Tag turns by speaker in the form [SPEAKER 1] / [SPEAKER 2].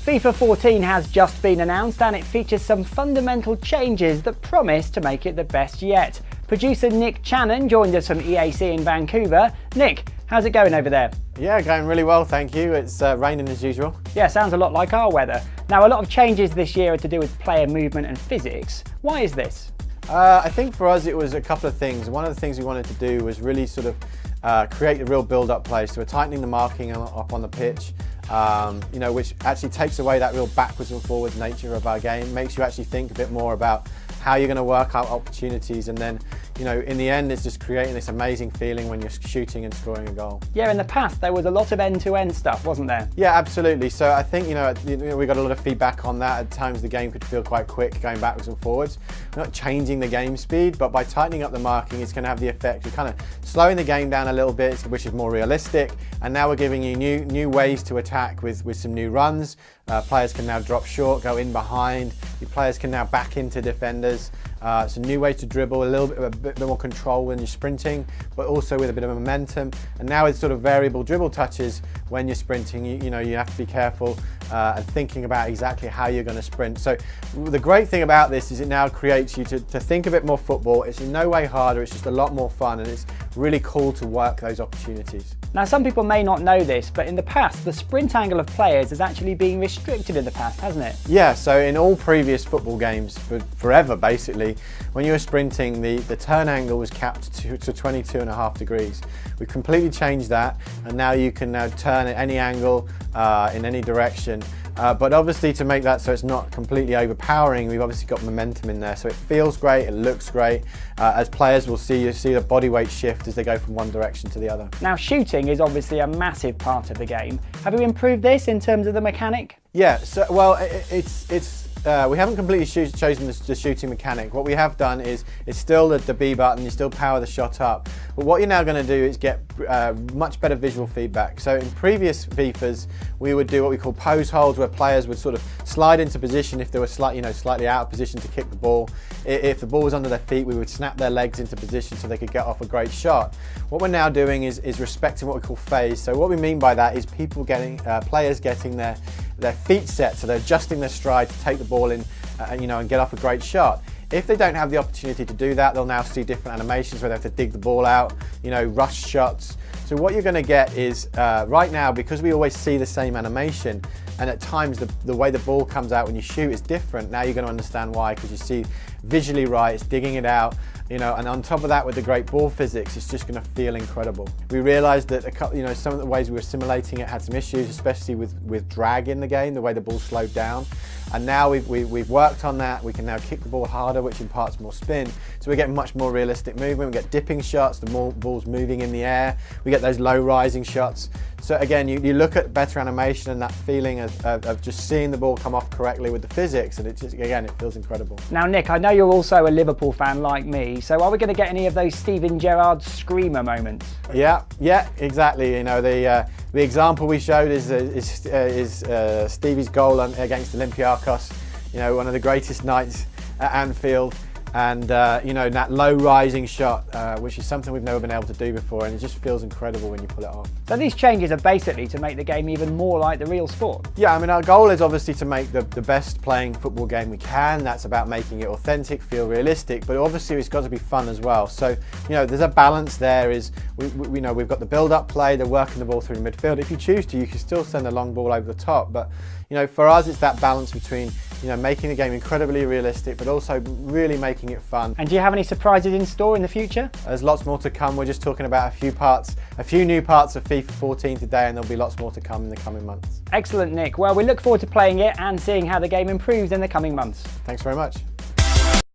[SPEAKER 1] FIFA 14 has just been announced and it features some fundamental changes that promise to make it the best yet. Producer Nick Channon joined us from EAC in Vancouver. Nick, how's it going over there?
[SPEAKER 2] Yeah, going really well, thank you. It's raining as usual.
[SPEAKER 1] Yeah, sounds a lot like our weather. Now, a lot of changes this year are to do with player movement and physics. Why is this?
[SPEAKER 2] I think for us it was a couple of things. One of the things we wanted to do was really sort of create a real build-up play. So we're tightening the marking up on the pitch, which actually takes away that real backwards and forwards nature of our game, makes you actually think a bit more about how you're going to work out opportunities, and then, in the end, it's just creating this amazing feeling when you're shooting and scoring a goal.
[SPEAKER 1] Yeah, in the past there was a lot of end-to-end stuff, wasn't there?
[SPEAKER 2] Yeah, absolutely. So I think, we got a lot of feedback on that. At times the game could feel quite quick, going backwards and forwards. We're not changing the game speed, but by tightening up the marking, it's going to have the effect of kind of slowing the game down a little bit, which is more realistic. And now we're giving you new ways to attack with some new runs. Players can now drop short, go in behind. Your players can now back into defenders. It's a new way to dribble, a bit more control when you're sprinting, but also with a bit of momentum. And now with sort of variable dribble touches when you're sprinting, you have to be careful and thinking about exactly how you're going to sprint. So the great thing about this is it now creates you to think a bit more football. It's in no way harder, it's just a lot more fun, and it's really cool to work those opportunities.
[SPEAKER 1] Now, some people may not know this, but in the past, the sprint angle of players has actually been restricted in the past, hasn't it?
[SPEAKER 2] Yeah, so in all previous football games, forever basically, when you were sprinting, the turn angle was capped to 22.5 degrees. We've completely changed that, and now you can now turn at any angle, in any direction. But obviously, to make that so it's not completely overpowering, we've obviously got momentum in there, so it feels great, it looks great. As players will see, you see the body weight shift as they go from one direction to the other.
[SPEAKER 1] Now, shooting is obviously a massive part of the game. Have you improved this in terms of the mechanic?
[SPEAKER 2] Yeah, so well, we haven't completely chosen the shooting mechanic. What we have done is it's still the B button, you still power the shot up. But what you're now going to do is get much better visual feedback. So in previous FIFAs, we would do what we call pose holds, where players would sort of slide into position if they were slightly out of position to kick the ball. If the ball was under their feet, we would snap their legs into position so they could get off a great shot. What we're now doing is respecting what we call phase. So what we mean by that is players getting their feet set, so they're adjusting their stride to take the ball in and get off a great shot. If they don't have the opportunity to do that, they'll now see different animations where they have to dig the ball out, rush shots. So what you're going to get is, right now, because we always see the same animation, and at times the way the ball comes out when you shoot is different, now you're going to understand why, because you see visually right, it's digging it out, and on top of that, with the great ball physics, it's just going to feel incredible. We realised that some of the ways we were simulating it had some issues, especially with drag in the game, the way the ball slowed down. And now we've worked on that. We can now kick the ball harder, which imparts more spin. So we get much more realistic movement. We get dipping shots, the ball's moving in the air. We get those low rising shots. So again, you look at better animation and that feeling of just seeing the ball come off correctly with the physics, and it feels incredible.
[SPEAKER 1] Now, Nick, I know you're also a Liverpool fan like me, so are we going to get any of those Steven Gerrard screamer moments?
[SPEAKER 2] Yeah, exactly. The example we showed is Stevie's goal against Olympiacos. One of the greatest nights at Anfield. And that low rising shot, which is something we've never been able to do before, and it just feels incredible when you pull it off.
[SPEAKER 1] So these changes are basically to make the game even more like the real sport? Yeah,
[SPEAKER 2] our goal is obviously to make the best playing football game we can. That's about making it authentic, feel realistic, but obviously it's got to be fun as well. So there's a balance there. We've got the build-up play, the working the ball through the midfield. If you choose to, you can still send a long ball over the top, but for us it's that balance between making the game incredibly realistic, but also really making it fun.
[SPEAKER 1] And do you have any surprises in store in the future?
[SPEAKER 2] There's lots more to come. We're just talking about a few new parts of FIFA 14 today, and there'll be lots more to come in the coming months.
[SPEAKER 1] Excellent, Nick. Well, we look forward to playing it and seeing how the game improves in the coming months.
[SPEAKER 2] Thanks very much.